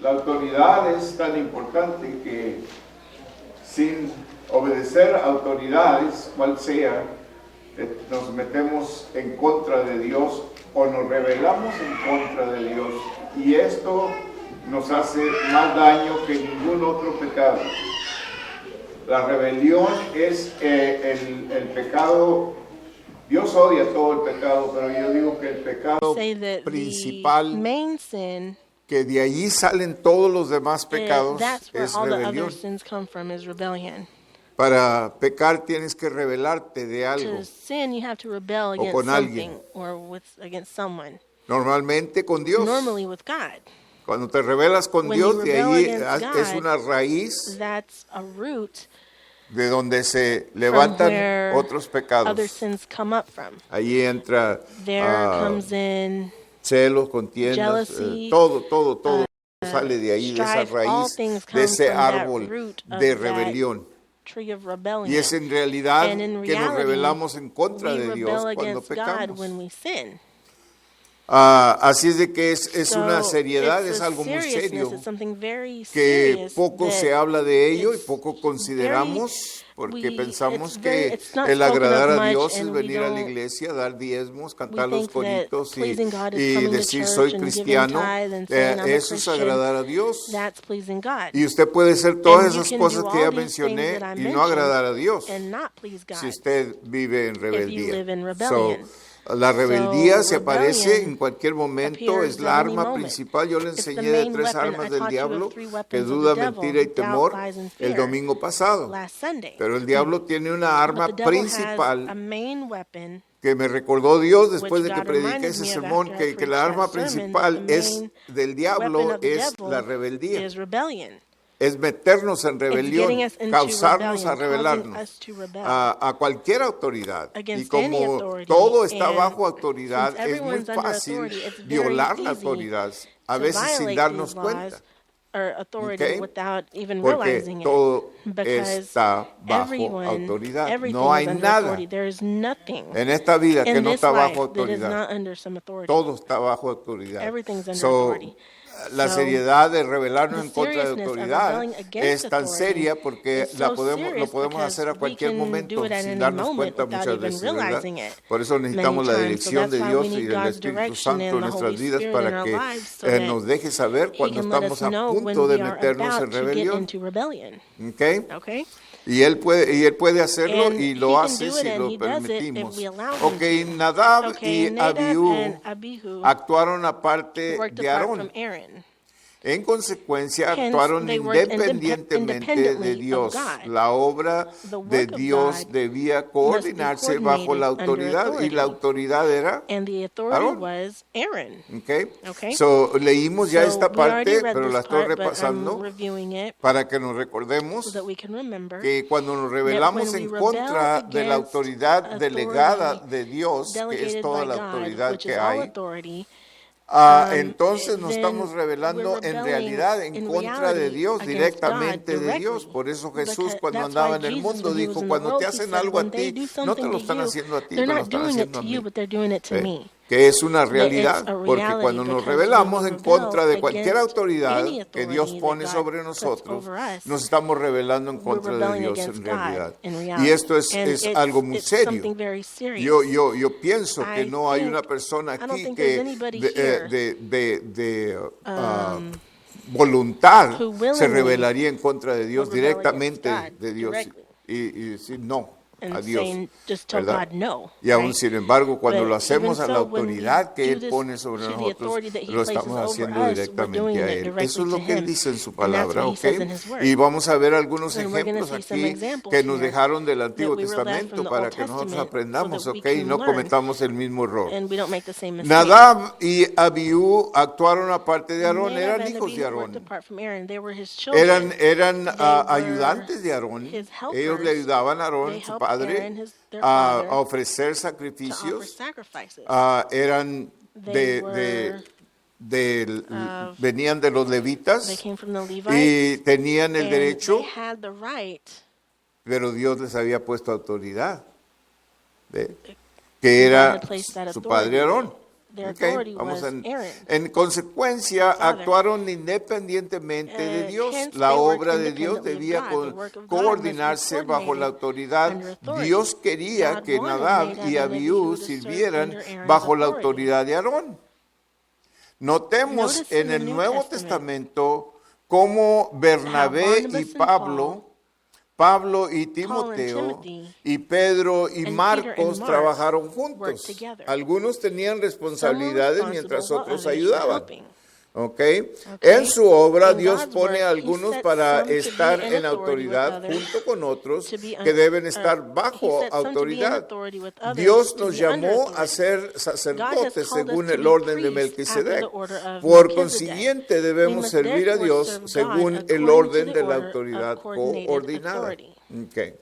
La autoridad es tan importante que sin obedecer a autoridades, cual sea, nos metemos en contra de Dios o nos rebelamos en contra de Dios. Y esto nos hace más daño que ningún otro pecado. La rebelión es el pecado. Dios odia todo el pecado, pero yo digo que el pecado principal, que de allí salen todos los demás pecados, es rebelión. Para pecar tienes que rebelarte de algo o con alguien. Normalmente con Dios. Cuando te rebelas con Dios, de ahí es una raíz de donde se levantan otros pecados. Allí entra celos, contiendas, todo sale de ahí, de esa raíz, de ese árbol de rebelión. Y es en realidad que nos rebelamos en contra de Dios cuando pecamos. Así es de que es una seriedad, es algo muy serio, que poco se habla de ello y poco consideramos, porque pensamos que el agradar a Dios es venir a la iglesia, dar diezmos, cantar los coritos y decir soy cristiano. Eso es agradar a Dios. Y usted puede hacer todas esas cosas que ya mencioné y no agradar a Dios si usted vive en rebeldía. La rebeldía se aparece en cualquier momento, es la arma principal. Yo le enseñé de 3 armas del diablo, que es duda, mentira y temor, el domingo pasado. Pero el diablo tiene una arma principal que me recordó Dios después de que prediqué ese sermón, que la arma principal del diablo es la rebeldía. Es meternos en rebelión, causarnos a rebelarnos a cualquier autoridad. Y como todo está bajo autoridad, es muy fácil violar la autoridad, a veces sin darnos cuenta. ¿Okay? Porque todo está bajo autoridad. No hay nada en esta vida que no está bajo autoridad. Todo está bajo autoridad. La seriedad de rebelarnos en contra de autoridad es tan seria porque lo podemos hacer a cualquier momento sin darnos cuenta muchas veces, ¿verdad? Por eso necesitamos la dirección de Dios y del Espíritu Santo en nuestras vidas para que nos deje saber cuando estamos a punto de meternos en rebelión. ¿Okay? Y él puede hacerlo y lo hace si lo permitimos. Ok, Nadab y Abiú actuaron aparte de Aarón. En consecuencia, actuaron independientemente de Dios. La obra de Dios debía coordinarse bajo la autoridad, y la autoridad era Aarón. Okay. Leímos ya esta parte, pero la estoy repasando para que nos recordemos que cuando nos rebelamos en contra de la autoridad delegada de Dios, que es toda la autoridad que hay, entonces nos estamos rebelando en realidad en contra de Dios, directamente de Dios. Por eso Jesús, cuando andaba en el mundo, dijo, cuando te hacen algo a ti, no te lo están haciendo a ti, te lo están haciendo a mí. Que es una realidad, porque cuando nos rebelamos en contra de cualquier autoridad que Dios pone sobre nosotros, nos estamos rebelando en contra de Dios en realidad. Y esto es algo muy serio. Yo pienso que no hay una persona aquí que de voluntad se rebelaría en contra de Dios, directamente de Dios, y decir no a Dios, ¿verdad? Y aún sin embargo, cuando lo hacemos a la autoridad que Él pone sobre nosotros, lo estamos haciendo directamente a Él. Eso es lo que Él dice en su palabra, ¿ok? Y vamos a ver algunos ejemplos aquí que nos dejaron del Antiguo Testamento para que nosotros aprendamos, ¿ok? Y no cometamos el mismo error. Nadab y Abiú actuaron aparte de Aarón, eran hijos de Aarón. Eran ayudantes de Aarón. Ellos le ayudaban a Aarón, su padre, a ofrecer sacrificios. Eran venían de los levitas y tenían el derecho, pero Dios les había puesto autoridad, que era su padre Aarón. Okay, vamos en consecuencia, actuaron independientemente de Dios. La obra de Dios debía coordinarse bajo la autoridad. Dios quería que Nadab y Abiú sirvieran bajo la autoridad de Aarón. Notemos en el Nuevo Testamento cómo Bernabé y Pablo y Timoteo y Pedro y Marcos trabajaron juntos. Algunos tenían responsabilidades mientras otros ayudaban. Okay. En su obra, Dios pone a algunos para estar en autoridad junto con otros que deben estar bajo autoridad. Dios nos llamó a ser sacerdotes según el orden de Melquisedec. Por consiguiente, debemos servir a Dios según el orden de la autoridad coordinada. Okay.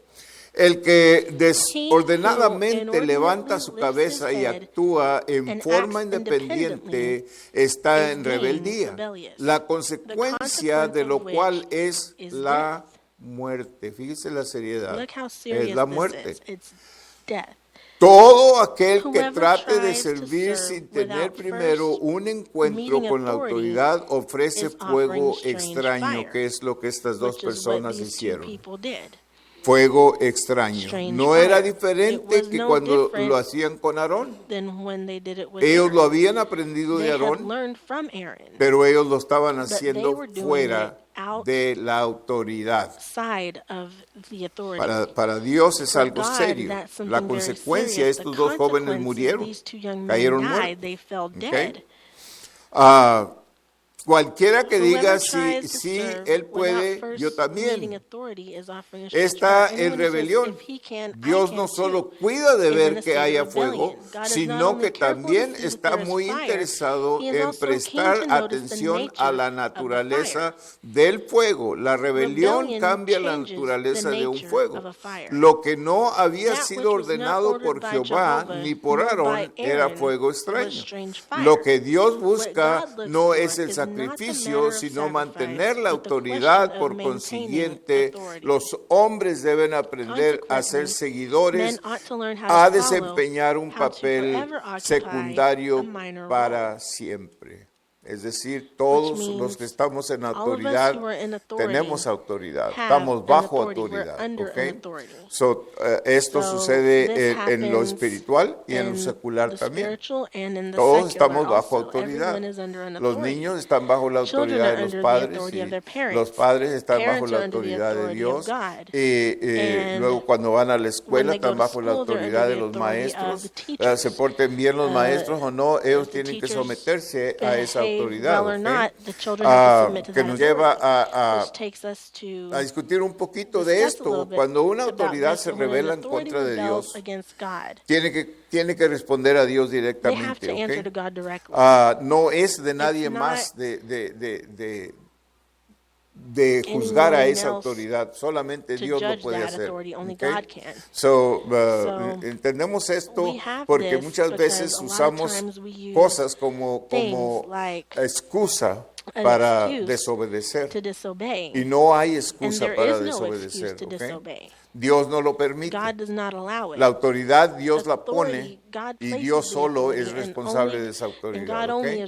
El que desordenadamente levanta su cabeza y actúa en forma independiente está en rebeldía, la consecuencia de lo cual es la muerte. Fíjese la seriedad, es la muerte. Todo aquel que trate de servir sin tener primero un encuentro con la autoridad ofrece fuego extraño, que es lo que estas dos personas hicieron. Fuego extraño. No era diferente que cuando lo hacían con Aarón. Ellos lo habían aprendido de Aarón, pero ellos lo estaban haciendo fuera de la autoridad. Para Dios es algo serio. La consecuencia, estos dos jóvenes murieron, cayeron muertos. Okay. Cualquiera que diga si él puede, yo también. Está en rebelión. Dios no solo cuida de ver que haya fuego, sino que también está muy interesado en prestar atención a la naturaleza del fuego. La rebelión cambia la naturaleza de un fuego. Lo que no había sido ordenado por Jehová ni por Aarón era fuego extraño. Lo que Dios busca no es el sacrificio, sino mantener la autoridad. Por consiguiente, los hombres deben aprender a ser seguidores, a desempeñar un papel secundario para siempre. Es decir, todos los que estamos en autoridad tenemos autoridad, estamos bajo autoridad. Okay? Esto sucede en lo espiritual y en lo secular también. Todos estamos bajo autoridad. Los niños están bajo la autoridad de los padres y los padres están bajo la autoridad de Dios. Y luego cuando van a la escuela están bajo la autoridad de los maestros. Se porten bien los maestros o no, ellos tienen que someterse a esa autoridad. Que nos lleva a discutir un poquito de esto. Cuando una autoridad se rebela en contra de Dios, tiene que responder a Dios directamente. Okay? No es de nadie más de juzgar a esa autoridad, solamente Dios lo puede hacer. Okay? Entendemos esto porque muchas veces usamos cosas como excusa para desobedecer, y no hay excusa para desobedecer. Okay? Dios no lo permite. La autoridad Dios la pone y Dios solo es responsable de esa autoridad. Okay?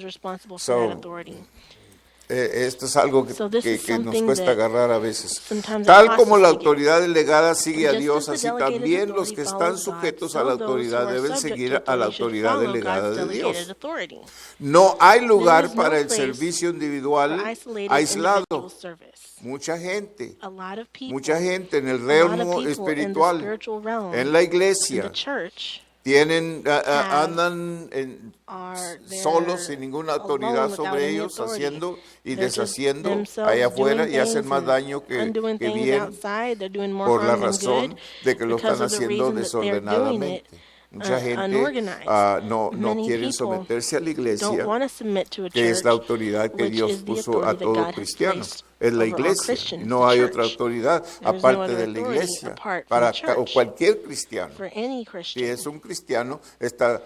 Esto es algo que nos cuesta agarrar a veces. Tal como la autoridad delegada sigue a Dios, así también los que están sujetos a la autoridad deben seguir a la autoridad delegada de Dios. No hay lugar para el servicio individual aislado. Mucha gente en el realmo espiritual, en la iglesia, andan solos sin ninguna autoridad sobre ellos, haciendo y deshaciendo allá afuera, y hacen más daño que bien por la razón de que lo están haciendo desordenadamente. Mucha gente no quiere someterse a la iglesia, que es la autoridad que Dios puso a todo cristiano. Es la iglesia, no hay otra autoridad aparte de la iglesia para cualquier cristiano. Si es un cristiano, está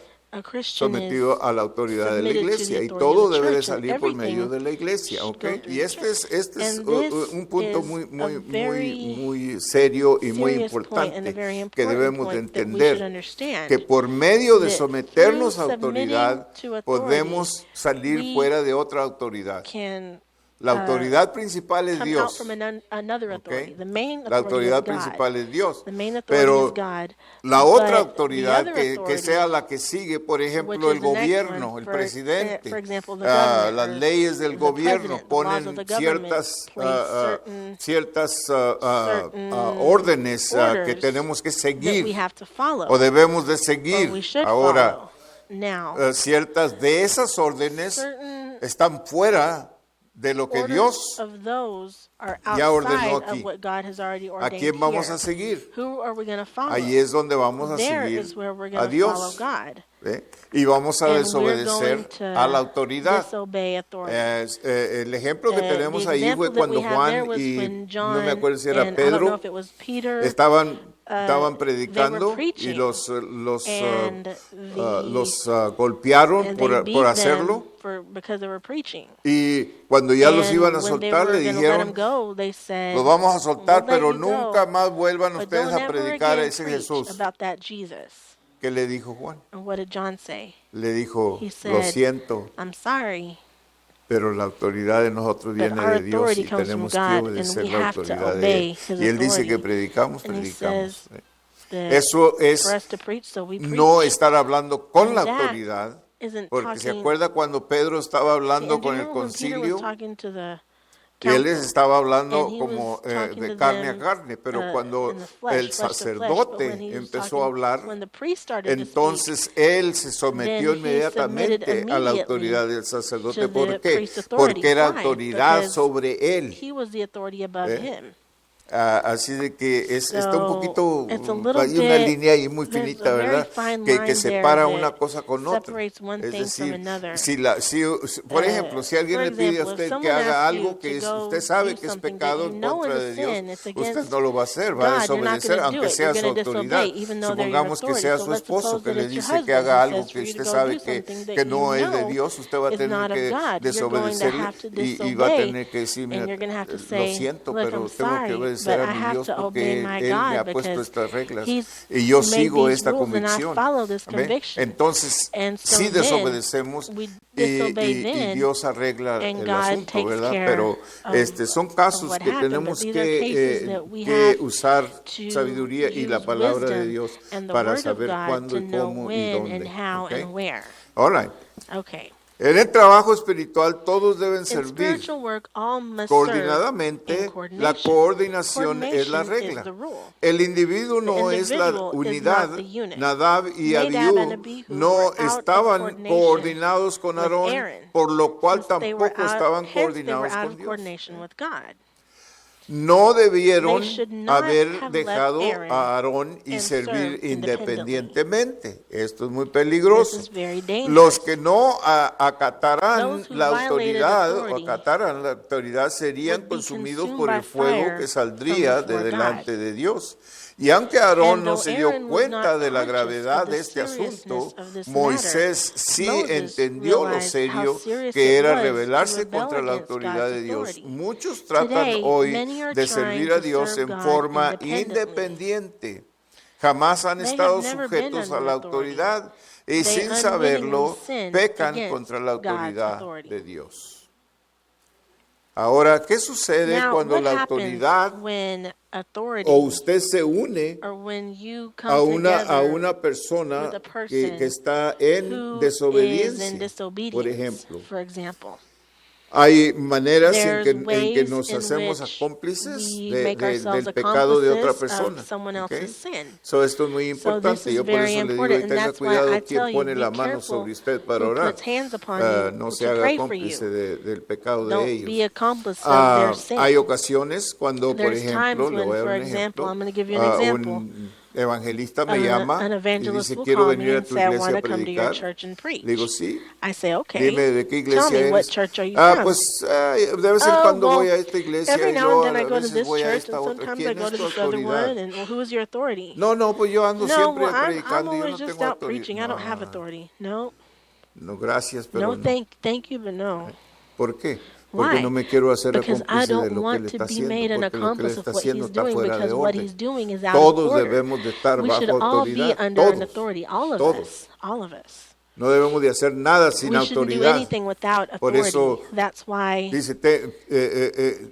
sometido a la autoridad de la iglesia y todo debe de salir por medio de la iglesia, ¿ok? Y este es un punto muy serio y muy importante que debemos de entender, que por medio de someternos a autoridad podemos salir fuera de otra autoridad. La autoridad principal es Dios. Okay. La autoridad principal es Dios. Pero la otra autoridad que sea la que sigue, por ejemplo, el gobierno, el presidente, las leyes del gobierno ponen ciertas órdenes que tenemos que seguir o debemos de seguir. Ahora, ciertas de esas órdenes están fuera de lo que Dios ya ordenó aquí. ¿A quién vamos a seguir? Ahí es donde vamos a seguir a Dios. Y vamos a desobedecer a la autoridad. El ejemplo que tenemos ahí fue cuando Juan y no me acuerdo si era Pedro estaban predicando y los golpearon por hacerlo. Y cuando ya los iban a soltar, le dijeron, los vamos a soltar, pero nunca más vuelvan ustedes a predicar a ese Jesús. ¿Qué le dijo Juan? Le dijo, lo siento, pero la autoridad de nosotros viene de Dios y tenemos que obedecer la autoridad de Él. Y Él dice que predicamos. Eso es no estar hablando con la autoridad, porque se acuerda cuando Pedro estaba hablando con el concilio, y él les estaba hablando como de carne a carne, pero cuando el sacerdote empezó a hablar, entonces él se sometió inmediatamente a la autoridad del sacerdote. ¿Por qué? Porque era autoridad sobre él. Así de que está un poquito, hay una línea ahí muy finita, ¿verdad? Que separa una cosa con otra. Es decir, por ejemplo, si alguien le pide a usted que haga algo que usted sabe que es pecado en contra de Dios, usted no lo va a hacer, va a desobedecer, aunque sea su autoridad. Supongamos que sea su esposo que le dice que haga algo que usted sabe que no es de Dios, usted va a tener que desobedecerle y va a tener que decir, mira, lo siento, pero tengo que obedecer a mi Dios porque Él me ha puesto estas reglas y yo sigo esta convicción. Entonces, si desobedecemos y Dios arregla el asunto, ¿verdad? Pero son casos que tenemos que usar sabiduría y la palabra de Dios para saber cuándo y cómo y dónde. All right. En el trabajo espiritual todos deben servir coordinadamente. La coordinación es la regla. El individuo no es la unidad. Nadab y Abiú no estaban coordinados con Aarón, por lo cual tampoco estaban coordinados con Dios. No debieron haber dejado a Aarón y servir independientemente. Esto es muy peligroso. Los que no acataran la autoridad serían consumidos por el fuego que saldría de delante de Dios. Y aunque Aarón no se dio cuenta de la gravedad de este asunto, Moisés sí entendió lo serio que era rebelarse contra la autoridad de Dios. Muchos tratan hoy de servir a Dios en forma independiente. Jamás han estado sujetos a la autoridad y sin saberlo pecan contra la autoridad de Dios. Ahora, ¿qué sucede cuando la autoridad o usted se une a una persona que está en desobediencia? Por ejemplo, hay maneras en que nos hacemos cómplices del pecado de otra persona. Esto es muy importante. Yo por eso le digo, tenga cuidado quien pone la mano sobre usted para orar. No se haga cómplice del pecado de ellos. Hay ocasiones cuando, por ejemplo, le voy a dar un ejemplo, evangelista me llama an y evangelist dice, will quiero call me venir a and tu say, I iglesia want a to come to your predicar. church and preach. Le digo, sí. I say, okay. Dime de qué iglesia Tell me, eres. what church are you from? Pues de vez en cuando voy a esta iglesia every y now luego and then I a go to veces this voy a church esta and otra. sometimes I ¿Quién go es to tu this other autoridad? one. And who is your authority? No, pues yo ando No, siempre well, I'm predicando y yo always no just tengo out preaching. I autoridad. don't have authority. No. No, gracias, pero No, thank you, but no. ¿Por qué? Porque Why? no me quiero hacer Because I cómplice de don't lo que want él to está be haciendo, made an porque lo que él accomplice está of what haciendo he's está doing, fuera because de what orden. he's doing is out of Todos order. debemos de estar We should bajo all be autoridad. under an Todos. authority. All of Todos. us. All of us. No debemos de hacer nada sin We shouldn't do autoridad. anything without Por authority. eso That's why dice,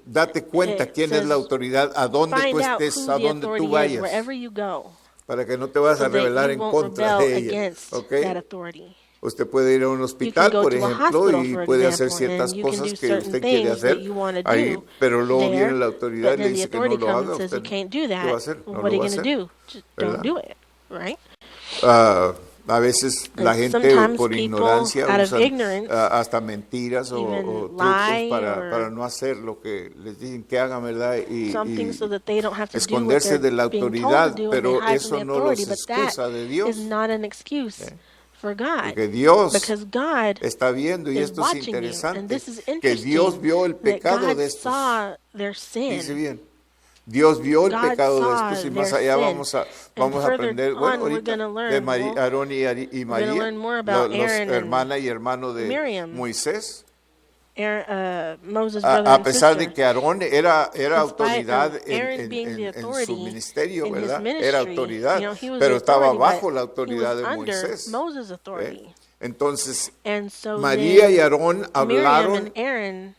date cuenta it quién es la says, autoridad, a dónde tú find out estés, who a the dónde tú authority is vayas, wherever you go, para que no te vayas so a rebelar that en you won't contra rebel de ella. against ¿Okay? that authority. Usted puede ir a un You hospital, can go por to a ejemplo, hospital, y for puede hacer example, ciertas and you can cosas do que certain usted quiere things that hacer you want to ahí, do pero luego viene there, la autoridad but y le then the dice que no authority lo comes haga. and says you Usted, can't do ¿qué va a that. hacer? No What are lo you va a going to hacer, do? Just ¿verdad? don't do it, right? A veces la And gente sometimes por people, ignorancia out of usan ignorance, hasta mentiras even o trucos lie para or no hacer lo que les dicen que hagan, ¿verdad? something so that they don't have to do what esconderse they're de la being told to autoridad, do, and they pero hide from the eso no los authority. But that excusa de Dios. is not an excuse for God, Porque Dios because God está viendo, y is esto es watching you, and interesante, this is que Dios interesting, vio el that pecado God de estos. saw their Dice sin. bien, Dios vio el God pecado de saw estos, y más their allá sin. vamos a And further aprender, on, bueno, we're ahorita, gonna learn, de well, Aarón y we're gonna María, learn more about los Aaron and hermana y hermano de Miriam. Moisés. Moses' brother A and pesar de sister. que Aarón era In spite autoridad of Aaron being the en su authority ministerio, in his ¿verdad? ministry, Era autoridad, you know, he was pero the estaba authority, bajo but la he autoridad was de under Moisés. Moses' authority. Entonces, And so María then y Aarón Miriam hablaron and Aaron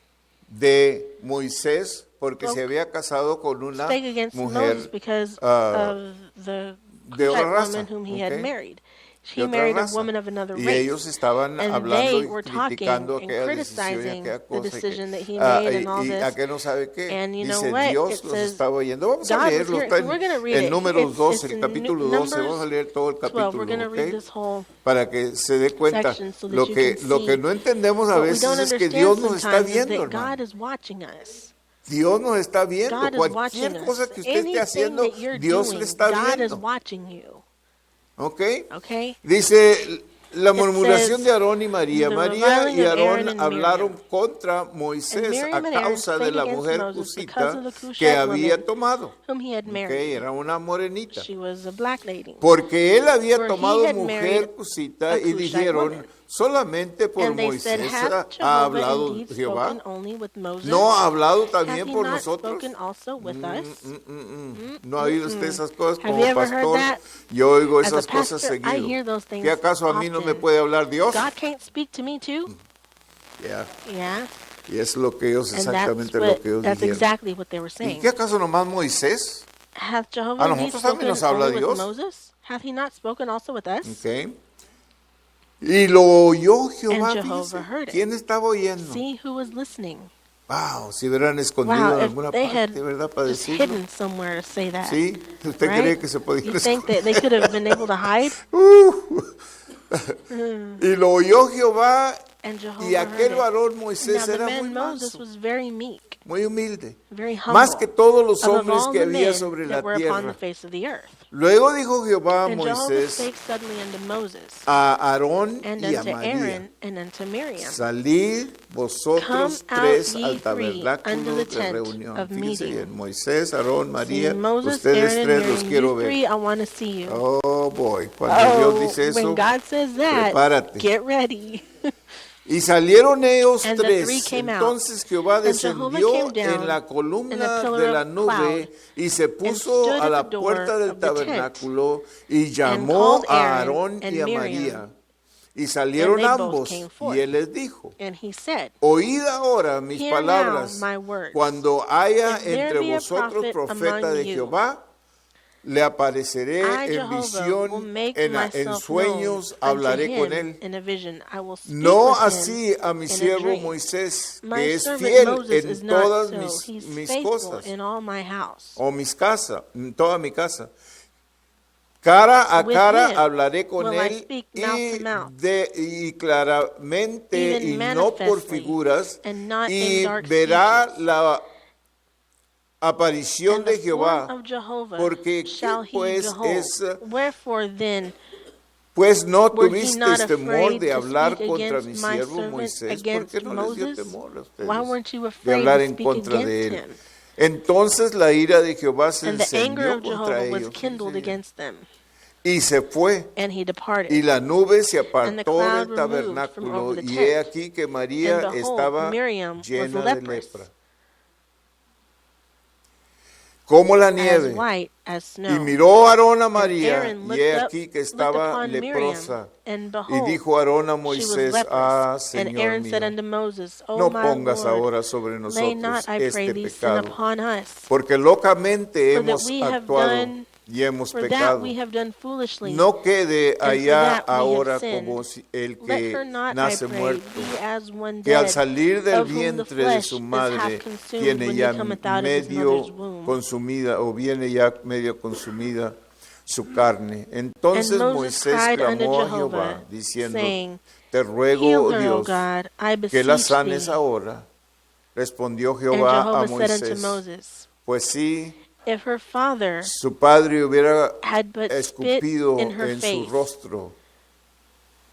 de Moisés porque spoke se había casado con una spake against mujer Moses because uh, of the de otra Cushite raza, woman whom he ¿ok? had married. de He otra married a raza. woman of another Y race. ellos estaban And hablando they y were talking criticando and aquella decisión y criticizing aquella the cosa. decision that he made and all Y this. a que no sabe qué. And you know Dice, what? Dios It los says estaba oyendo. Vamos a God was leerlo. hearing. Está So we're going to read en it. Números 12, It's el in capítulo 12. Vamos a Numbers leer todo el 12. capítulo, We're going to read ¿ok? this whole Para que se dé cuenta. section so that Lo you que can lo que see. no entendemos a What we veces don't es que understand Dios nos está sometimes is viendo, that hermano. God is watching us. Dios nos está viendo. God is watching Cualquier cosa us. que usted esté Anything haciendo, that you're Dios doing, le está God is viendo. watching you. ¿Ok? Okay? Dice la It murmuración says, de Aarón y María. the María reviling y of Aaron Aarón and hablaron Miriam. contra And Moisés a Miriam and Aaron causa de spake la against mujer Moses because cusita of the que Cushite había woman tomado. whom he had Ok, married. era una morenita. She was a black lady. Porque él había For he tomado had mujer married cusita a y Cushite dijeron, woman. solamente por And they said, Moisés hath ha Jehovah hablado indeed Jehová. spoken only with Moses? ¿No ha hablado Hath también he por not nosotros? spoken also with us? ¿No ha oído usted esas cosas Have como you ever heard pastor? that? Yo oigo As a esas cosas pastor, I hear seguido. those things ¿Qué acaso a mí no me often. puede hablar Dios? God can't speak to me too? Ya. Yeah. Y es lo que ellos, And exactamente lo que ellos that's dijeron. exactly what they were ¿Y saying. qué acaso nomás Moisés? Hath A Jehovah indeed nosotros también spoken nos habla only with Dios. Moses? Hath he not spoken also with us? Okay. Y lo oyó Jehová. And Jehovah Fíjese. heard it. ¿Quién estaba oyendo? See who was listening. Wow, si hubieran escondido Wow, en if alguna they had parte, ¿verdad? Para just decirlo. hidden somewhere to say that. ¿Sí? ¿Usted right? cree que se podían You think esconder? that they could have been able to hide? Y lo oyó Jehová, And Jehovah y aquel heard it. varón Now Moisés the era muy man Moses manso, was very meek, muy humilde, very humble, más que todos los above hombres all que the había men sobre la that were upon the tierra. face of the earth. Luego dijo Jehová a And Jehovah Moisés, spake suddenly unto Moses, a Aarón and y a unto María, Aaron, and unto Miriam, salid Come vosotros out tres ye al three tabernáculo unto the de tent reunión. of Fíjense meeting. bien, Moisés, Aarón, María, See, Moses, ustedes Aaron, and tres los Miriam, quiero you ver. three, I want to see you. Oh boy, cuando Dios dice eso, when God says that, prepárate. get ready. Y salieron ellos And the tres. three came out. Entonces Jehová And Jehovah descendió came down en la in a columna pillar de la of nube cloud y se puso stood a at la the door puerta del of the tent tabernáculo y llamó called a Aaron Aarón and y a Miriam. María. Y salieron And they both ambos came forth. y él les dijo, And he said, oíd ahora mis Hear palabras. now my words. Cuando haya If there entre be a vosotros prophet profeta among de you, Jehová, le apareceré I, en Jehovah, will visión, make en myself sueños known hablaré unto con him él. in a vision. I will speak No with him así a mi in a siervo dream. Moisés, My que es servant fiel Moses is en not todas so. He's mis faithful cosas, in all my house. o mis casas, en toda mi casa. Cara a With cara him hablaré con will I él speak mouth to mouth, y claramente even y no por manifestly, figuras, and not y in dark verá speeches. la aparición de Jehová, porque shall ¿qué pues he behold? es? Wherefore then Pues no were he tuviste not temor afraid de to hablar speak contra against mi my siervo servant, Moisés. ¿Por against qué no les dio Moses? temor a Why ustedes weren't you de afraid hablar to en speak contra de against él? him? Entonces la ira de Jehová se And the anger encendió of contra Jehovah was ellos. kindled against them, Y se fue, and he departed. y la nube se And the apartó cloud del removed from tabernáculo, over the y he tent. aquí que And María behold, estaba Miriam was llena de leprous, lepra, como la as nieve. white as Y snow. miró Aarón a And María, Aaron y he looked aquí que looked estaba upon Miriam, leprosa. and Y behold, dijo Aarón a she was Moisés, leprous. ah, And Señor Aaron said mío, unto Moses, O no my pongas Lord, ahora sobre lay nosotros not, I pray este thee, sin pecado, upon us. porque locamente For that hemos we have actuado done, y hemos for that pecado. we have done foolishly, No quede and for allá that we have ahora sinned. como el Let que her not, I nace pray, muerto, be as one que al dead, salir del of whom the vientre de flesh su is half madre consumed tiene when ya he cometh out of his medio mother's womb. consumida o viene ya medio consumida su carne. And Entonces Moses Moisés cried unto clamó a Jehovah, Jehová diciendo, saying, te ruego, Heal oh her, O Dios, God, I que la beseech sanes thee. ahora. Respondió And Jehová a Jehovah said unto Moisés, Moses, pues sí, If her father su padre hubiera had but spit escupido in her en su face, rostro,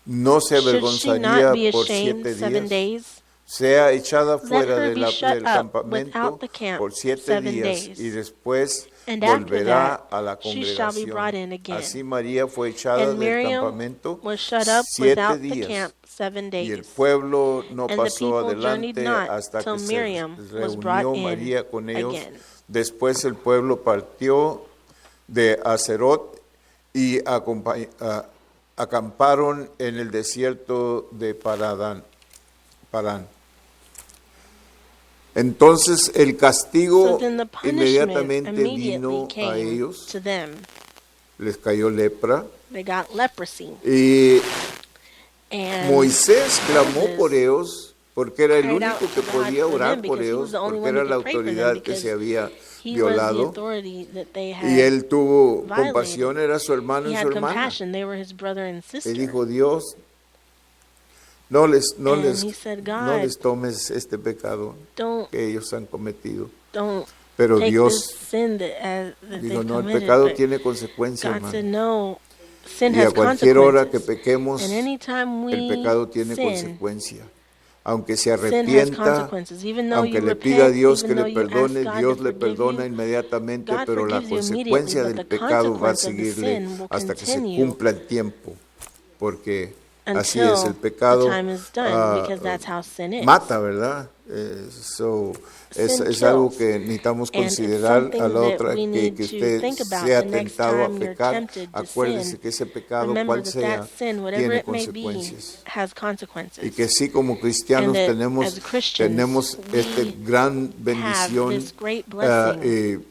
¿no se should she not avergonzaría be por ashamed 7 7 días? days? Sea echada Let fuera her de be del shut up campamento without the camp por 7 7 días y days. después And after volverá that a la she shall be brought congregación. in again. Así María fue echada And del Miriam campamento was shut up 7 without the días camp 7 y el days. pueblo no And the pasó people journeyed adelante not hasta till que se Miriam was brought reunió in María con ellos. again. Después el pueblo partió de Acerot y acamparon en el desierto de Parán. Entonces el castigo So then the punishment inmediatamente immediately vino a came ellos, to them. les cayó lepra, They got leprosy. y And Moisés clamó Moses por ellos, porque era el cried out único que to God podía for orar them por because he ellos, was the only porque one era who la could pray for them autoridad que because se había he was the violado, authority that they had. y él tuvo violated. compasión, era su hermano He y had su hermana. compassion. They were his brother and sister. Y dijo, Dios, no And he said, no God, les tomes este pecado don't que ellos han cometido. don't Pero take Dios this sin that dijo, they've no, el committed. pecado But tiene consecuencia, God said, hermano. no, sin Y a has cualquier hora que consequences. pequemos, And anytime el we pecado tiene sin, consecuencia. Aunque se sin has arrepienta, consequences. Even though aunque you le pida a repent, Dios even que though le you ask perdone, God Dios to le forgive perdona you, inmediatamente, God pero la forgives you immediately, consecuencia but del the pecado va a consequence of the seguirle sin will hasta que se continue cumpla el tiempo, porque así es, until el pecado the time is done, because that's how sin is. mata, ¿verdad? Es Sin algo kills. que necesitamos And it's considerar something a la that otra, we que need to usted think about sea the next tentado a time you're pecar, tempted to acuérdese sin. que ese pecado, Remember cual that sea, that sin, whatever tiene it may be, consecuencias. has consequences. Y que sí, como cristianos And that tenemos as Christians, esta we gran have bendición this great blessing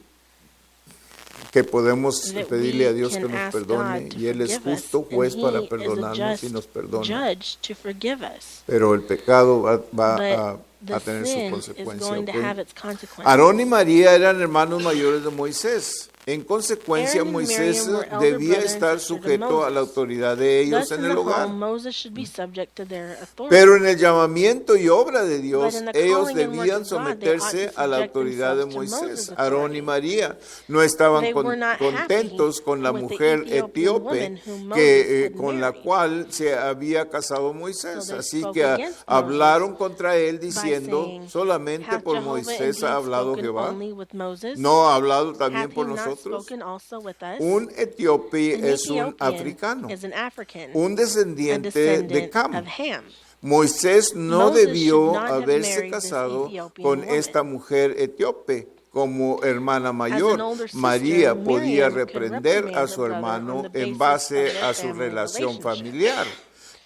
que podemos that pedirle we a Dios can que nos ask perdone, God to y Él es forgive us, justo and juez para He is a perdonarnos y just nos perdona. judge to forgive us. Pero el pecado va But the a tener su sin is consecuencia. going to ¿Ok? have its consequences. Aarón y María eran hermanos mayores de Moisés. En consecuencia, Aaron and Moisés Miriam were elder debía brother and estar sister to sujeto a la Moses. autoridad de ellos Thus, en in el the hogar. home, Moses should be subject to their authority. Pero en el llamamiento y obra de Dios, But in the ellos calling and work debían of God, they ought someterse to a la subject autoridad de themselves to Moisés. Moses' Aarón y authority. María no estaban They were not contentos happy con la with the mujer Ethiopian woman etíope whom Moses had con la married. cual se había casado Moisés. So they Así spoke que against hablaron Moses contra él by diciendo, saying, solamente Hath por Jehovah Moisés indeed ha hablado spoken Jehová. only with Moses? ¿No ha hablado también Hath por he not nosotros? spoken also with us? Un etíope An es un Ethiopian africano, is an African, un a descendiente de descendant Cam. of Ham. Moisés no Moses debió should not have haberse married this casado Ethiopian con woman. esta mujer etíope. Como hermana As an mayor, older sister, María podía Miriam could reprender reprimand a her su brother hermano on the en basis base of their a su family relación relationship. familiar.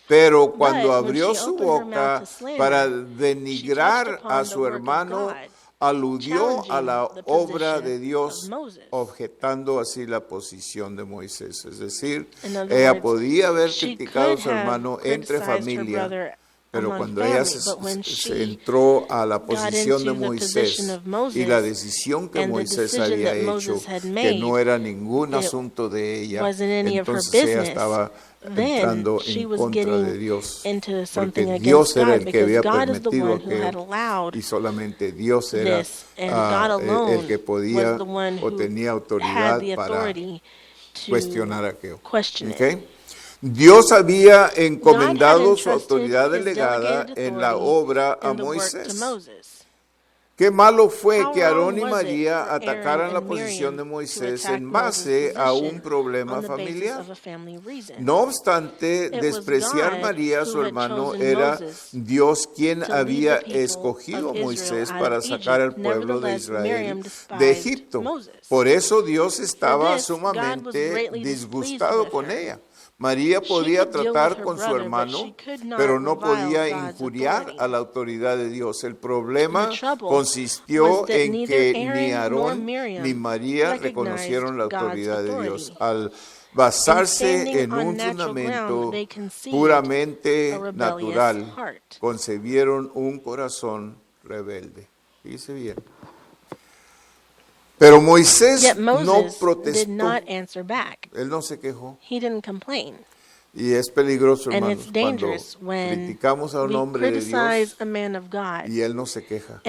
Pero cuando But when abrió she su opened her mouth boca to slander, para she touched denigrar a upon the su work of hermano, God, aludió a la challenging the obra position de Dios, of Moses. objetando así la posición de Moisés. Es decir, In other ella words, podía haber she criticado a could su have hermano entre criticized her familia, brother Pero cuando ella se entró a la posición de Moisés y la decisión que Moisés había hecho, que no era ningún asunto de ella, entonces ella estaba entrando en contra de Dios, porque Dios era el que había permitido aquello y solamente Dios era el que podía o tenía autoridad para cuestionar aquello. ¿Okay? Dios había encomendado su autoridad delegada en la obra a Moisés. Qué malo fue que Aarón y María atacaran la posición de Moisés en base a un problema familiar. No obstante, despreciar María, su hermano, era Dios quien había escogido a Moisés para sacar al pueblo de Israel de Egipto. Por eso Dios estaba sumamente disgustado con ella. María podía tratar con su hermano, pero no podía injuriar a la autoridad de Dios. El problema consistió en que ni Aarón ni María reconocieron la autoridad de Dios. Al basarse en un fundamento puramente natural, concebieron un corazón rebelde. Fíjese bien. Pero Moisés no protestó. Él no se quejó. Y es peligroso, hermanos, cuando criticamos a un hombre de Dios y él no se queja.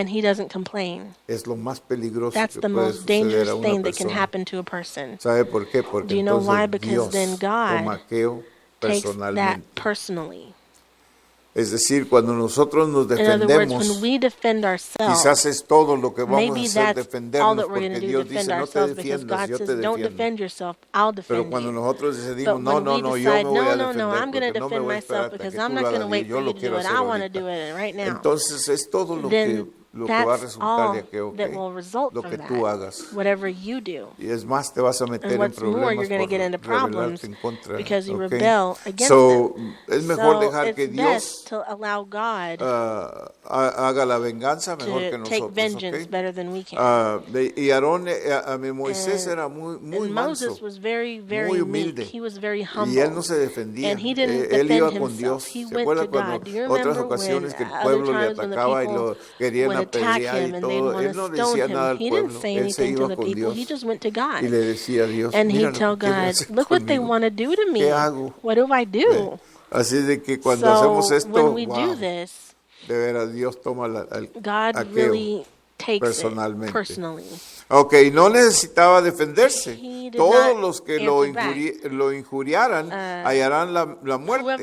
Es lo más peligroso que puede suceder a una persona. ¿Sabe por qué? Porque entonces Dios toma aquello personalmente. Es decir, cuando nosotros nos defendemos, quizás es todo lo que vamos a hacer, defendernos, porque Dios dice, no te defiendas, yo te defiendo. Pero cuando nosotros decidimos, no, yo me voy a defender, porque no me voy a esperar hasta que tú lo hagas, yo lo quiero hacer ahorita. Entonces es todo lo que va a resultar de aquello, lo que tú hagas. Y es más, te vas a meter en problemas por rebelarte en contra. So, es mejor dejar que Dios haga la venganza mejor que nosotros. Y Aarón, Moisés era muy manso, muy humilde. Y él no se defendía. Él iba con Dios. ¿Se acuerda cuando otras ocasiones que el pueblo le atacaba y lo querían pelear y todo? Él no decía nada al pueblo. Él se iba con Dios y le decía a Dios, mira lo que quieren hacer conmigo. ¿Qué hago? Así de que cuando hacemos esto, de veras Dios toma aquello personalmente. Ok, no necesitaba defenderse. Todos los que lo injuriaran hallarán la muerte,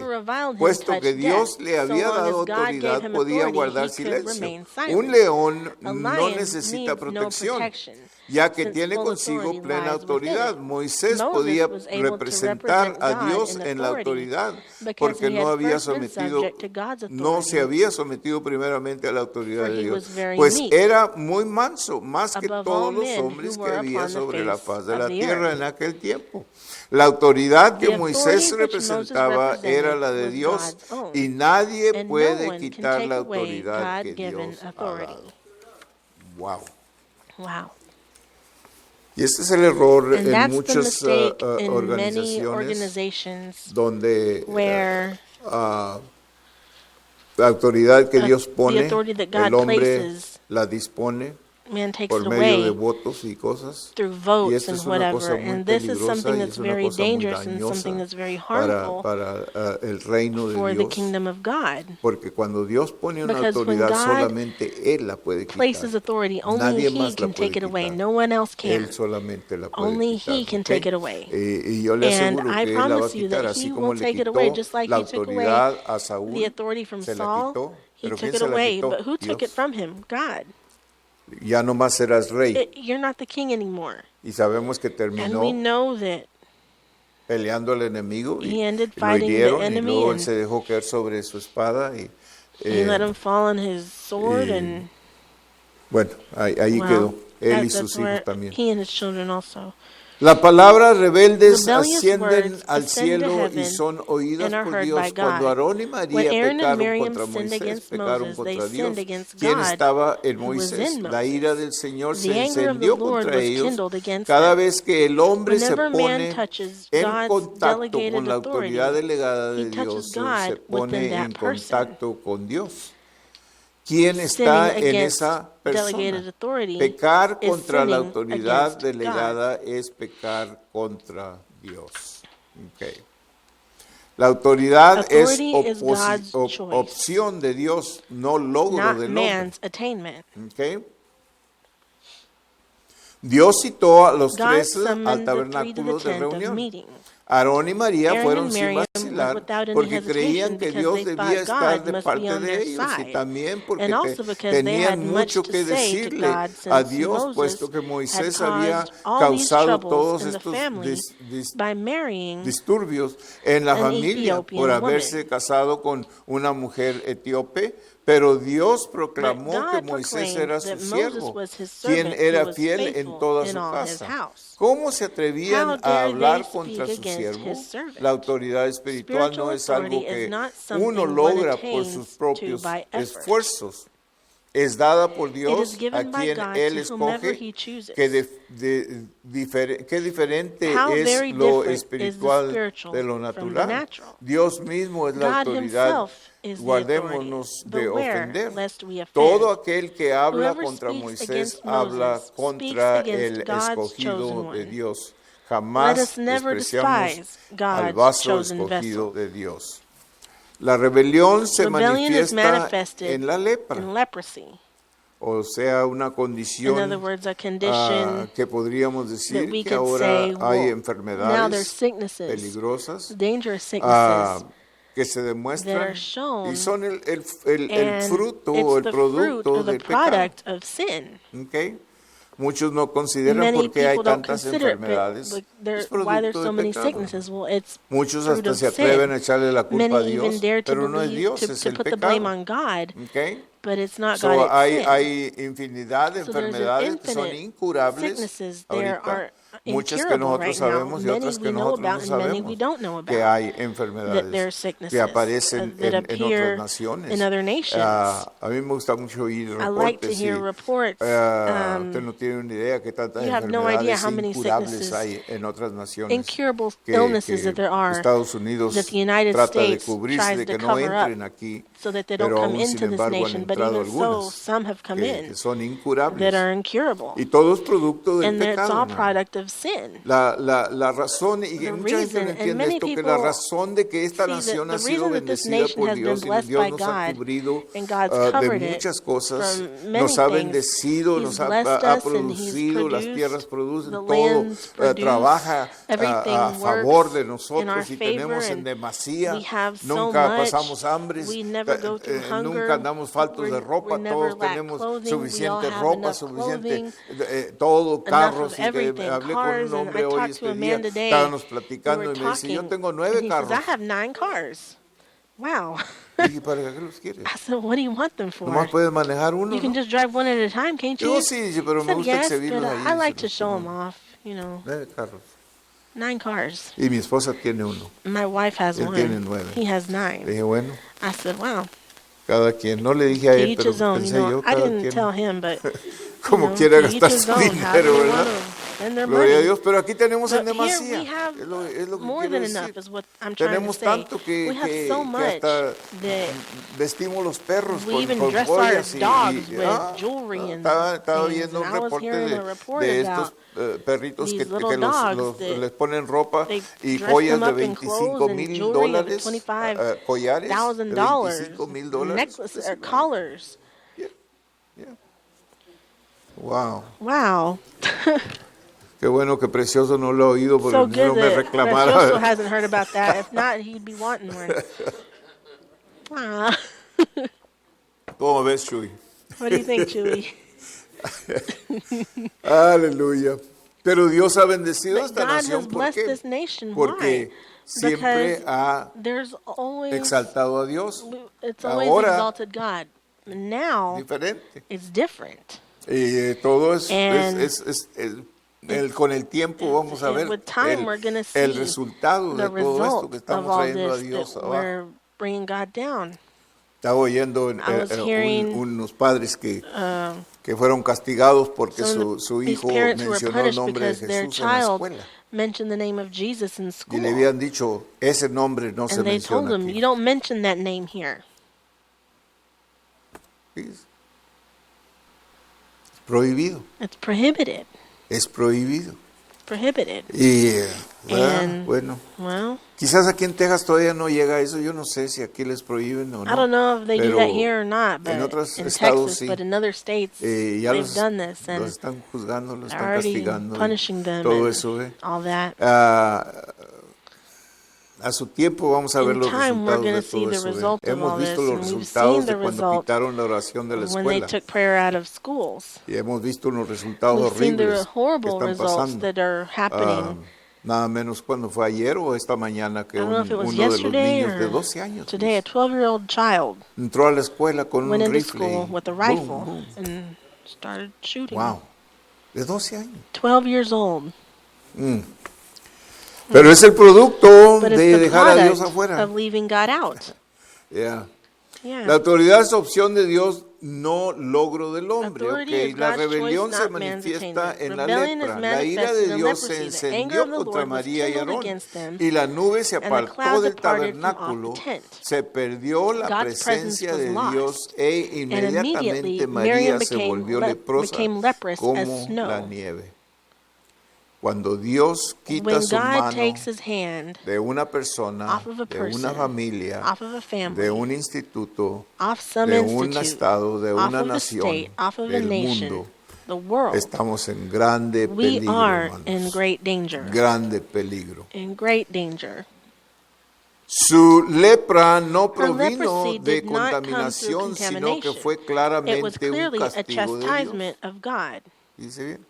puesto que Dios le había dado autoridad, podía guardar silencio. Un león no necesita protección, ya que tiene consigo plena autoridad. Moisés podía representar a Dios en la autoridad, porque no se había sometido primeramente a la autoridad de Dios, pues era muy manso, más que todos los hombres que había sobre la faz de la tierra en aquel tiempo. La autoridad que Moisés representaba era la de Dios, y nadie puede quitar la autoridad que Dios ha dado. Wow. Y este es el error en muchas organizaciones donde la autoridad que Dios pone, el hombre la dispone por medio de votos y cosas. Y esto es una cosa muy peligrosa y es una cosa muy dañosa para el reino de Dios. Porque cuando Dios pone una autoridad, solamente Él la puede quitar. Nadie más la puede quitar. Él solamente la puede quitar. Y yo le aseguro que Él la va a quitar, así como le quitó la autoridad a Saúl. Se la quitó. ¿Pero quién se la quitó? Dios. Ya no más serás rey. Y sabemos que terminó peleando al enemigo y lo hirieron, y luego él se dejó caer sobre su espada y bueno, ahí quedó. Él y sus hijos también. La palabra rebeldes Rebellious ascienden words al ascend to cielo y heaven son oídas and are por heard Dios. by God. Cuando Aarón y When María Aaron and pecaron Miriam contra sinned Moisés, against pecaron Moses, they contra sinned Dios. against ¿Quién God, estaba en who was Moisés? in La ira del Moses. Señor se The anger of the encendió Lord contra was ellos kindled against cada them. vez que el hombre se Whenever man pone touches en God's contacto delegated con la autoridad authority, delegada he de touches Dios, se God within pone that en person. contacto con Dios. ¿Quién Sinning está en against esa persona? delegated authority Pecar is contra la sinning autoridad against God. delegada es pecar contra Dios. Okay. La autoridad es Authority is God's choice, opción de Dios, no logro not del hombre. man's attainment. Okay. Dios citó a los God 13 al summoned the 3 to the tabernáculo de tent of reunión. meeting. Aarón y María Aaron fueron and sin Miriam vacilar went without any porque creían hesitation que because Dios they debía thought estar God de must be parte on de their ellos y side. también porque And also because they had tenían much mucho to que say to decirle God a since Dios, Moses puesto que had Moisés había caused all these causado troubles todos in the estos family by marrying disturbios en la an familia Ethiopian por woman. haberse casado con una mujer etíope, pero Dios But proclamó que God Moisés proclaimed era su that Moses siervo, was his quien servant era who was fiel en faithful toda in su all his casa. house. ¿Cómo se How atrevían a dare they hablar speak contra su against siervo? his servant? La autoridad espiritual no Spiritual es algo authority is que not uno something one logra por attains sus to propios by effort. esfuerzos. Es dada por It is Dios a given by quien God Él to whomever escoge. he chooses. Qué diferente How es very lo different is the espiritual spiritual de lo from the natural. natural. Dios mismo es la God autoridad. himself is the authority. Guardémonos de Beware ofender. lest we offend. Todo aquel que habla Whoever contra speaks Moisés against habla Moses contra speaks against el God's escogido chosen de one. Dios. Let Jamás us never despreciamos despise al God's vaso chosen escogido vessel. de Dios. La rebelión se Rebellion is manifiesta manifested en la lepra, in leprosy. o sea, una In condición other words, a condition que podríamos that decir we que could ahora say, hay well, now there's enfermedades sicknesses, peligrosas dangerous ah, sicknesses que se that demuestran are shown, y son el and fruto o it's el the fruit producto or the del pecado. product of sin. ¿Okay? Muchos no consideran Many por qué hay people don't tantas consider it, enfermedades. but Es why there's producto so del many pecado. sicknesses. Well, it's Muchos fruit hasta of se atreven a sin. echarle la culpa a Many Dios, even dare to pero no es believe Dios, to es el put the blame pecado. on God, ¿Okay? but it's not So, God, it's sin. hay infinidad de So there's an enfermedades que son infinite incurables sicknesses there ahorita, are muchas que incurable nosotros right now. sabemos y Many otras que we know nosotros no about and many we sabemos don't know que about. hay That there are enfermedades sicknesses que aparecen that en appear otras naciones. in other nations. A mí me gusta mucho oír I like to reportes hear y reports. usted no tiene ni idea que tantas You have no idea enfermedades how many incurables sicknesses, hay en otras naciones incurable que illnesses that there are Estados Unidos that the United trata de States cubrirse tries de to que no cover up entren aquí, so that they don't pero come aún sin into this embargo han nation. But entrado even so, algunas some have come que in son that incurables. are incurable. Y todo es producto del And it's pecado, all hermano. product of sin. La razón, y The mucha gente no reason, and entiende many esto, que people la razón de que esta see that nación ha the sido reason that this bendecida nation por has been Dios y blessed Dios by nos ha God cubrido and God's de covered it muchas cosas, from many nos ha things. bendecido, He's nos ha blessed us and He's producido, las produced, tierras producen, the todo lands produce, trabaja everything a favor de works in our nosotros y favor, tenemos en and demasía, we have so nunca much. pasamos hambres, We never go through hunger. nunca andamos faltos de ropa, we never todos lack tenemos clothing. We all suficiente have ropa, enough suficiente clothing, todo, enough carros, of y que everything, hablé con cars. un And I hombre hoy talked to este a día, man today. estábamos We platicando were y me dice, yo talking, tengo and 9 he carros. says, I have 9 cars. Wow. Y dije, ¿para qué los quieres? I said, what do you want them for? Nomás puedes manejar uno, You can ¿no? just drive one at a time, can't you? Yo sí, dice, pero I me said, gusta yes, exhibirlos but ahí. I like dice, to show "No, them off, you know. 9 carros. 9 cars. Y mi esposa tiene uno. My wife has Él one. tiene 9. He has Le 9. dije, bueno, I said, wow. cada quien. No le dije a To él, each pero his own. You pensé know, yo, I cada didn't tell quien him, but como quiera to each gastar his su own. How do dinero, they ¿verdad? want to spend their Gloria a money? Dios, pero aquí tenemos en But here demasía. we have Es lo que more quiero than enough, decir. is what I'm trying to Tenemos say. tanto We have que so much hasta that vestimos los perros we con even dress our joyas dogs with jewelry and estaba things. viendo And un I was reporte hearing a report de about estos perritos these que little dogs that les ponen ropa they y dress joyas them de up in clothes and $25,000, jewelry of collares de $25,000, $25,000. necklaces or collars. Yeah. Wow. Wow. Qué bueno que Precioso no lo ha oído porque So no good me that reclamara. Precioso hasn't heard about that. If not, he'd be wanting one. Ah. ¿Cómo ves, Chuy? What do you think, Chewy? Aleluya. Pero Dios ha bendecido But esta God nación. has ¿Por blessed qué? this nation. Porque Why? siempre Because ha there's always, exaltado a Dios. it's always Ahora, exalted God. Now, diferente. it's different. Y todo And con el tiempo vamos a ver el resultado de todo esto que estamos trayendo a Dios abajo. Estaba oyendo unos padres que fueron castigados porque su hijo mencionó el nombre de Jesús en la escuela. Mentioned the name of Jesus in school. Y le habían dicho, ese nombre no se menciona told him, aquí. You don't mention that name here. Es prohibido. It's prohibited. Es prohibido. Prohibited. Y bueno, quizás aquí en Texas todavía no llega a eso. Yo no sé si aquí les prohíben o no. I don't know if they do that here or not, but en otros in estados Texas, sí. But in other states, ya they've done this, and los están juzgando, los están already castigando, punishing them, todo and eso. All that. A su tiempo vamos a ver los resultados de todo eso. Hemos visto los resultados de cuando quitaron la oración de la escuela. Y hemos visto unos resultados horribles que están pasando. Nada menos cuando fue ayer o esta mañana que uno de los niños de 12 años today, a 12-year-old child entró a la escuela con un rifle with a rifle and started shooting. Wow, de 12 años. 12 years old. Pero es el producto de dejar a Dios afuera. Of leaving God out. Yeah. La autoridad es opción de Dios, no logro del hombre. Okay. La rebelión se manifiesta en la lepra. La ira de Dios se encendió contra María y Aarón. Y la nube se apartó del tabernáculo. Se perdió la presencia de Dios e inmediatamente María se volvió leprosa como la nieve. Cuando Dios quita su mano de una persona, de una familia, de un instituto, de un estado, de una nación, del mundo, estamos en grande peligro, hermanos. Grande peligro. Su lepra no provino de contaminación, sino que fue claramente un castigo de Dios. ¿Dice bien?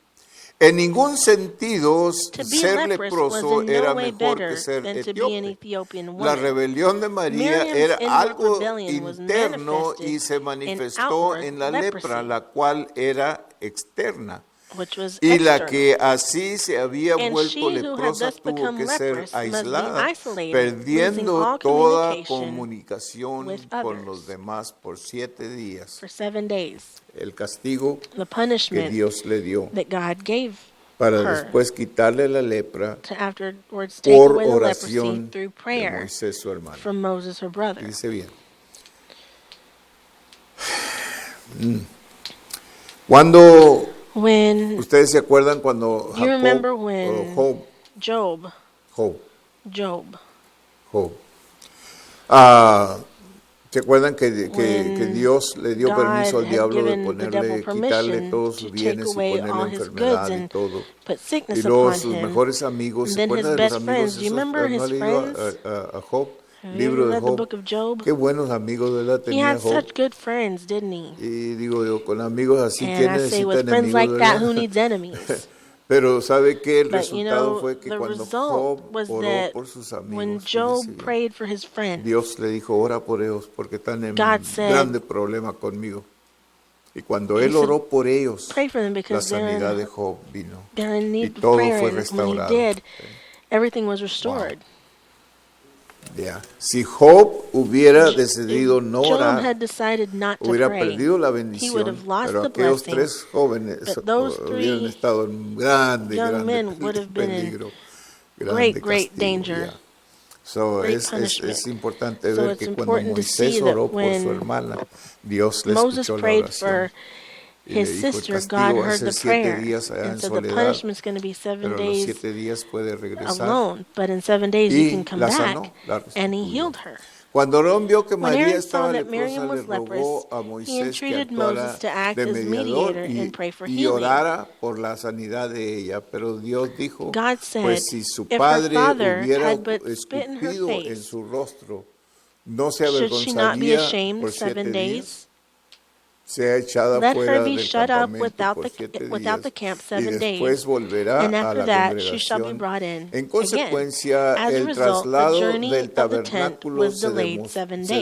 En ningún sentido, ser leproso era mejor que ser etíope. La rebelión de María era algo interno y se manifestó en la lepra, la cual era externa. Y la que así se había vuelto leprosa tuvo que ser aislada, perdiendo toda comunicación con los demás por 7 días. El castigo que Dios le dio para después quitarle la lepra por oración de Moisés su hermano. Dice bien. Cuando ustedes se acuerdan cuando Job ¿se acuerdan que Dios le dio permiso al diablo de quitarle todos sus bienes y ponerle enfermedad y todo? Y luego sus mejores amigos, ¿se acuerdan de los amigos? ¿No ha leído a Job? Libro de Job. Qué buenos amigos de la tenía Job. Such good friends, didn't he? Y digo yo, con amigos así, ¿quién necesita enemigos? Like that, who needs enemies? Pero ¿sabe qué? El resultado fue que cuando Job oró por sus amigos, Dios le dijo, ora por ellos porque están en grande problema conmigo. Y cuando él oró por ellos, la sanidad de Job vino. Y todo fue restaurado. Everything was restored. Wow. Yeah. Si Job hubiera decidido no orar, hubiera perdido la bendición, pero aquellos 3 jóvenes hubieran estado en grande peligro, grande castigo. So es importante ver que cuando Moisés oró por su hermana, Dios le escuchó la oración. His sister, God heard the prayer, and so the punishment's going to be 7 days alone. But in 7 days you can come back, and he healed her. Cuando Aarón vio que María estaba leprosa, le rogó a Moisés que actuara de mediador y orara por la sanidad de ella. Pero Dios dijo, pues si su padre hubiera escupido en su rostro, ¿no se avergonzaría por 7 días? Sea echada fuera del campamento por 7 días y después volverá a la congregación. En consecuencia, el traslado del tabernáculo se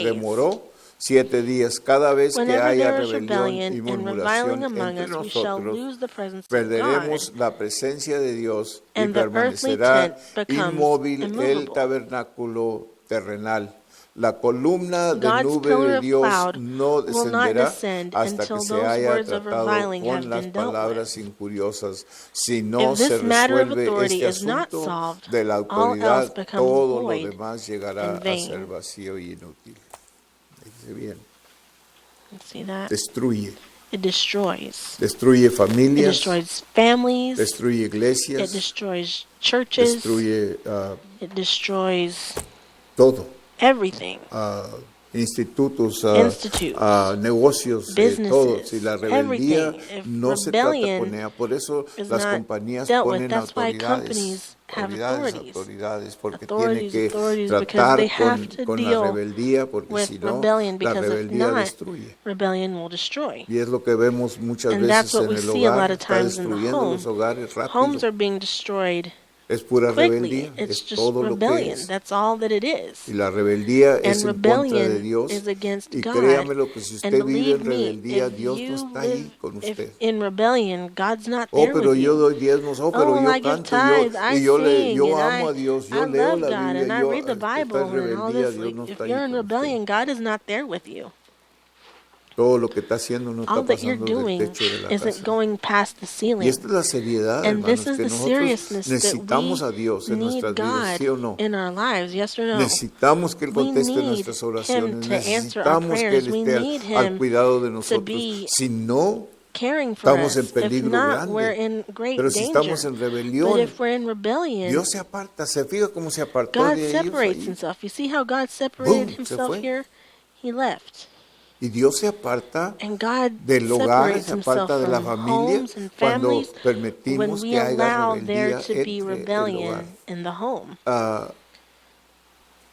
demoró 7 días. Cada vez que Whenever haya there is rebelión y rebellion and murmuración reviling among entre us, we shall nosotros, lose the presence of perderemos God, la presencia de Dios y and the earthly permanecerá tent becomes inmóvil el immovable. tabernáculo terrenal. La columna de God's nube pillar de of Dios cloud no will not descenderá descend hasta until que se those haya words of tratado reviling have con las been dealt palabras with. injuriosas. Si no If se this matter of resuelve authority este is not asunto solved, de la all else autoridad, becomes todo lo void demás llegará and a ser vain. vacío y inútil. Dice bien. See that? Destruye. It destroys. Destruye It familias, destroys families. destruye It iglesias, destroys churches. destruye It destroys todo. everything. Institutos, Institutes, negocios, businesses, todo. Si la rebeldía everything. If no se trata rebellion con ella, por eso is las not compañías dealt with, ponen that's why autoridades, companies have autoridades, porque tienen authorities, que because tratar they have to con la deal rebeldía, porque with si no, rebellion, la because if rebeldía not, destruye. rebellion will destroy. Y es lo que vemos muchas And that's veces what en we el see a lot hogar, of está times in the destruyendo home. los hogares rápido. Homes are being destroyed Es pura quickly. rebeldía, It's es just todo lo que rebellion. es. That's all that it is. Y la rebeldía And es en contra de rebellion Dios. is against Y God. créame lo que si And usted vive en believe me, rebeldía, if Dios no you está live ahí con usted. in rebellion, God's not Oh, there pero with yo you. doy diezmos, oh, pero Oh, well, yo I give canto, tithes, I sing, yo and amo a Dios, yo I leo love la God, Biblia, and I read the está en Bible and all rebeldía, this. Dios no Like, if está you're ahí in con usted. rebellion, God is not there with you. Todo lo que está haciendo no All está that you're pasando del doing techo de la isn't casa. going past the Y ceiling. esta es la seriedad, And this hermanos, is que the nosotros seriousness that necesitamos a we Dios en need nuestras vidas, God ¿sí o no? in our lives, yes or no? Necesitamos que Él We conteste need nuestras Him oraciones, to answer our necesitamos que prayers. Él We esté need al Him cuidado de to nosotros. be Si no, caring for estamos en us. If peligro not, we're grande. in great Pero si estamos danger. en But rebelión, if we're in rebellion, Dios se aparta, se fija cómo se apartó God de ellos separates ahí. Himself. You see how God separated ¡Bum! Se Himself fue. here? He left. Y Dios se aparta And God del hogar, separates se Himself aparta de la from familia homes and cuando families when permitimos we que haya allow there rebeldía to be entre el hogar. rebellion in the home.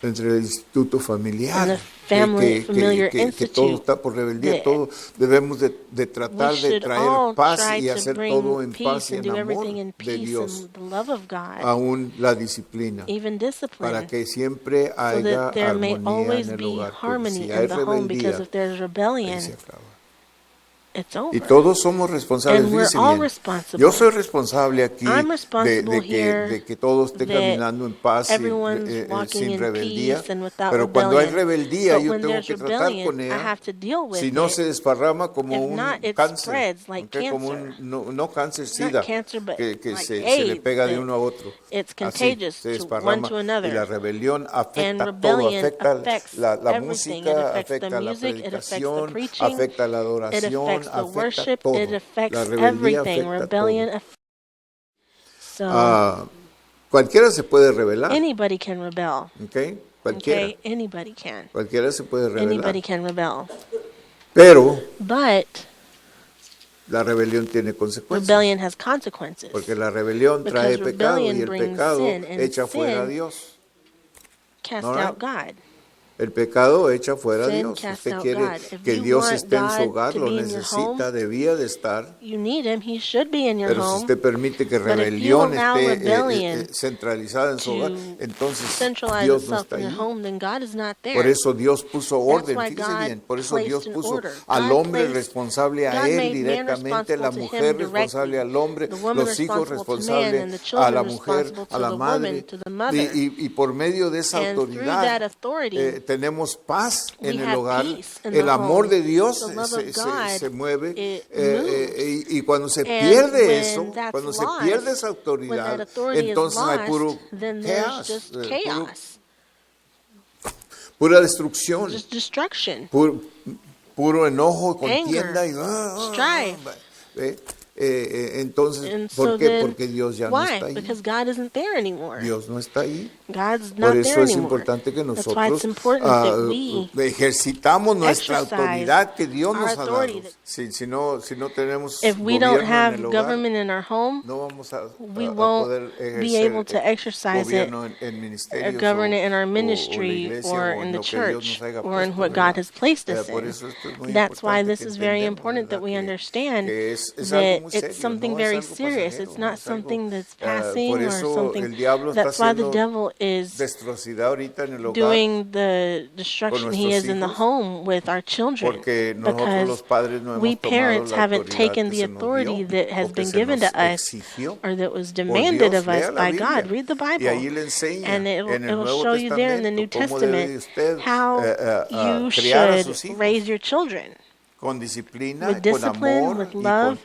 Entre el instituto And familiar, the family familiar que todo institute, está por rebeldía, that todo debemos de tratar we de should traer all paz try y to hacer todo bring en paz peace y and en do amor everything in de peace Dios, and the love of God, aún la disciplina, even para discipline, que siempre so haya that there may armonía always en el be hogar, porque harmony si hay in the home, because rebeldía, if there's ahí rebellion, se acaba. it's Y over. todos somos responsables, And we're fíjense all bien. responsible. Yo soy responsable aquí I'm responsible here de que todo esté that caminando en paz y everyone's walking sin in rebeldía. peace and without Pero cuando hay rebellion. rebeldía, But yo when tengo there's que tratar con rebellion, I ella. have to deal with Si no, it. se desparrama como If un not, it cáncer. spreads like ¿Ok? Como cancer. no cáncer, Not sida, cancer, but que like se le AIDS, pega de that uno a otro. it's Así, contagious se to one desparrama. to Y la another. rebelión And afecta todo, rebellion afecta affects la everything. It música, affects the afecta la music, it affects the predicación, preaching, afecta la it adoración, affects the afecta worship, todo. it La affects rebeldía everything. afecta Rebellion todo. affects. So Cualquiera se puede rebelar, anybody can rebel. ¿ok? Cualquiera. Okay, anybody can. Cualquiera se puede rebelar. Anybody can rebel. Pero But la rebelión tiene consecuencias. rebellion has consequences. Porque la rebelión trae Because pecado y rebellion el brings pecado sin, and echa fuera a sin Dios. Cast All right. out God. El pecado echa fuera a Sin Dios. casts Usted out quiere God. If que you Dios want esté en su God hogar, to lo be in your necesita, home, debía de estar. You need Him. He should be in your Pero si home. usted permite que But if you rebelión allow esté rebellion centralizada en su hogar, to entonces centralize Dios no itself está in your ahí. home, then God is not there. Por eso Dios puso orden, why fíjese God bien, por eso placed Dios an puso order. al God hombre placed- responsable a God él made man directamente, la responsible to him mujer directly, responsable al hombre, the woman los hijos responsible to man, responsables and the a children la mujer, responsible a to la the madre. woman, to the mother. Y por medio de esa And through that autoridad authority, tenemos paz we en el have hogar. peace in El the amor home. de Dios The love of God, se mueve it moves. y cuando se And pierde when eso, that's cuando se lost, pierde esa when autoridad, that authority entonces is hay lost, puro then there's chaos, just chaos, pura destrucción, just destruction, puro enojo, anger, contienda y strife. ¿ve? Entonces, And ¿por so qué? then, Porque Dios ya no why? está ahí. Because God isn't there anymore. Dios no está ahí. God's Por not eso there es anymore. importante que That's why nosotros it's important that we ejercitamos nuestra exercise autoridad que Dios our nos ha dado. authority. Si no tenemos If we gobierno don't en have el hogar, government in our home, no vamos a we poder won't be ejercer able to exercise it, gobierno en ministerios govern it in o our la ministry iglesia or o in en the lo que Dios church nos haya or in puesto, what ¿verdad? God has placed us Por in. eso esto es muy That's why importante this que is very entendamos, important that ¿verdad? we understand que es algo that muy serio. It's something no very es algo serious. pasajero, It's no not es algo, something that's passing por or eso something. el diablo está That's why the haciendo devil is destrocidad ahorita en el hogar doing the con destruction he nuestros is in the hijos, home with our children, porque nosotros los because padres no we hemos tomado parents la haven't autoridad taken que the se nos authority dio that has o que been se given nos to us exigió or that was por demanded Dios. of us Lea la by Biblia God. Read the y Bible, ahí le enseña and en it el will Nuevo show you there in the New Testamento cómo debe Testament usted how you criar a should sus hijos raise your children con disciplina, with con discipline, amor with y con love,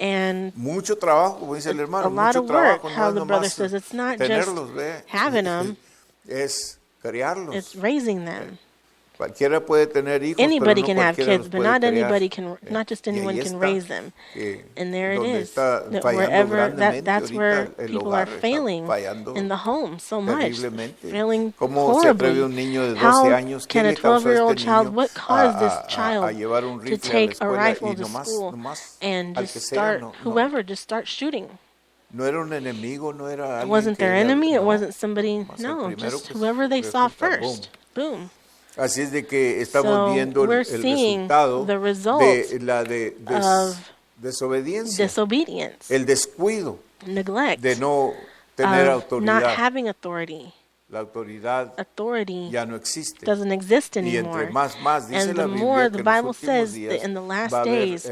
and mucho trabajo, como dice el a hermano, lot mucho of work. trabajo, no How es the brother nomás says it's not just tenerlos, ve, having them, es criarlos. it's raising them. Cualquiera puede tener hijos, Anybody pero no can have cualquiera kids, los but puede not criar. anybody can, not just Y anyone ahí can está, raise them. And there it donde is. está That fallando wherever grandemente that's where ahorita el people are hogar está failing fallando in the home so much, terriblemente. failing ¿Cómo se atreve horribly. un niño de 12 How años? ¿Qué can a le causó a 12-year-old este child, niño what caused this a child llevar un to rifle a la take a escuela rifle y to school nomás and al just que sea? start, No, whoever, just start shooting? no era un enemigo, no era It alguien wasn't que their era, enemy, it no, wasn't somebody, nomás el no, primero just que whoever they saw resulta, first. Boom. Así es de que estamos So viendo we're el seeing resultado the result de la of desobediencia, disobedience, el descuido neglect, de no tener of not autoridad. having authority. La autoridad Authority ya no existe. doesn't exist Y entre anymore. más dice And la the Biblia more que the en los Bible últimos says días that in the last va a haber, days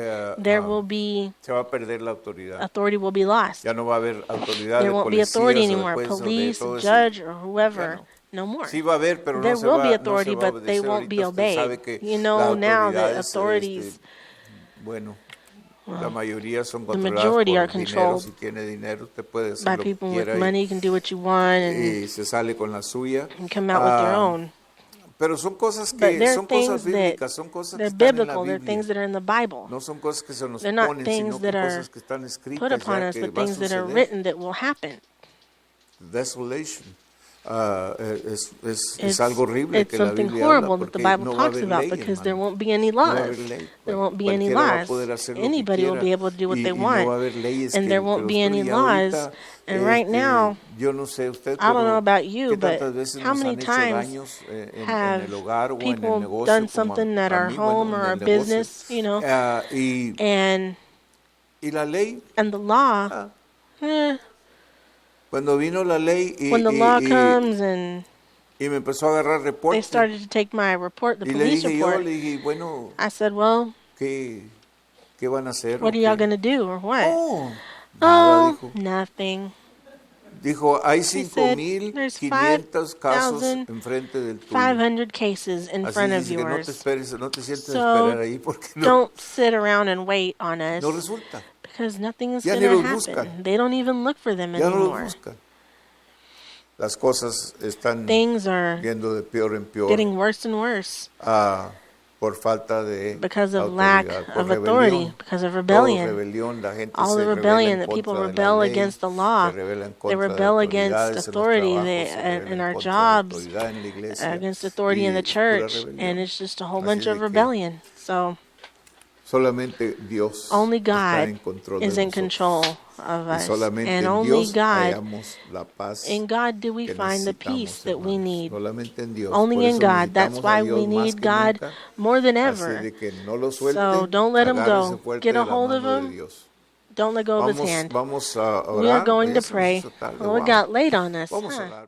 there will be se va a perder la autoridad. authority will be lost. Ya no va a haber autoridad There de won't be authority policías o de anymore. jueces o de Police, todo eso. judge, or whoever. Ya no. No more. Sí va a haber, pero There no se will va, be no se authority, va a but they obedecer. won't be Ahorita usted sabe obeyed. que You know las now that autoridades, authorities, bueno, la mayoría son the controladas majority por are dinero. controlled Si tiene dinero, usted puede hacer by lo que people with quiera money. You can do what you want y se sale con la suya. and come out with their own. Pero son cosas But que they're son cosas things bíblicas, that son cosas que they're están en la biblical. They're Biblia. things that are in the Bible. No son cosas que se nos They're not ponen, things sino que that are cosas que están escritas put upon ya us, que but va a things that are suceder. written that will happen. Desolation. Es It's, algo horrible it's que la something Biblia horrible habla that the porque Bible no va a talks haber about ley, because there hermano. won't be any No va a haber laws. ley. There won't be any Cualquiera va a laws. poder hacer lo que Anybody will quiera be able to do what they y no va a want. haber leyes And que there won't be any construya laws. ahorita. And right now, Yo no sé usted, I don't know pero about you, ¿qué but tantas veces how nos many han hecho times daños en have el hogar o en el people negocio? done Como something at a our mí, home bueno, or en our el negocio. business, you know, and Y la ley, the law, cuando vino la ley when the law comes and y me empezó a agarrar they reporte, started to take my report, the y le police dije yo, report, le dije, bueno, I said, well, ¿qué van a hacer? what are y'all going to do or what? Oh, nada, dijo. Nothing. Dijo, hay He said, there's 5,500 casos enfrente del tuyo. 500 cases in Así front of dice que no te yours. esperes, no te sientes a So esperar ahí porque no, don't sit around and wait on us no resulta. because nothing is Ya going ni to los happen. buscan. They don't even look for them Ya no los anymore. buscan. Las cosas están Things are yendo de peor en peor getting worse and worse por falta de because of autoridad, lack por of authority, rebelión. because of Todo rebellion. rebelión, la gente All se the rebela rebellion en that people contra de rebel la ley, against the law. se rebela en They contra de rebel against autoridades en los authority, trabajos, they, se rebela in en our contra de jobs, autoridad en la iglesia, against authority in y the es pura church, rebelión. and it's just a whole Así bunch de of que rebellion. So solamente Dios only está God en control is de in nosotros. control of Y us, solamente and en only Dios God, hallamos la paz in God do we que find the necesitamos, peace that we hermanos. need. Solamente en Dios. Por Only in eso God. That's necesitamos a why Dios we más need que God nunca. more than Así ever. de que no lo suelte, So don't let him agárrese go. fuerte Get de a la hold of mano de him. Dios. Don't let go of his hand. Vamos a orar. We are going Ya to se nos pray. hizo tarde. Well, it Wow. got late on us. Vamos a Huh? orar.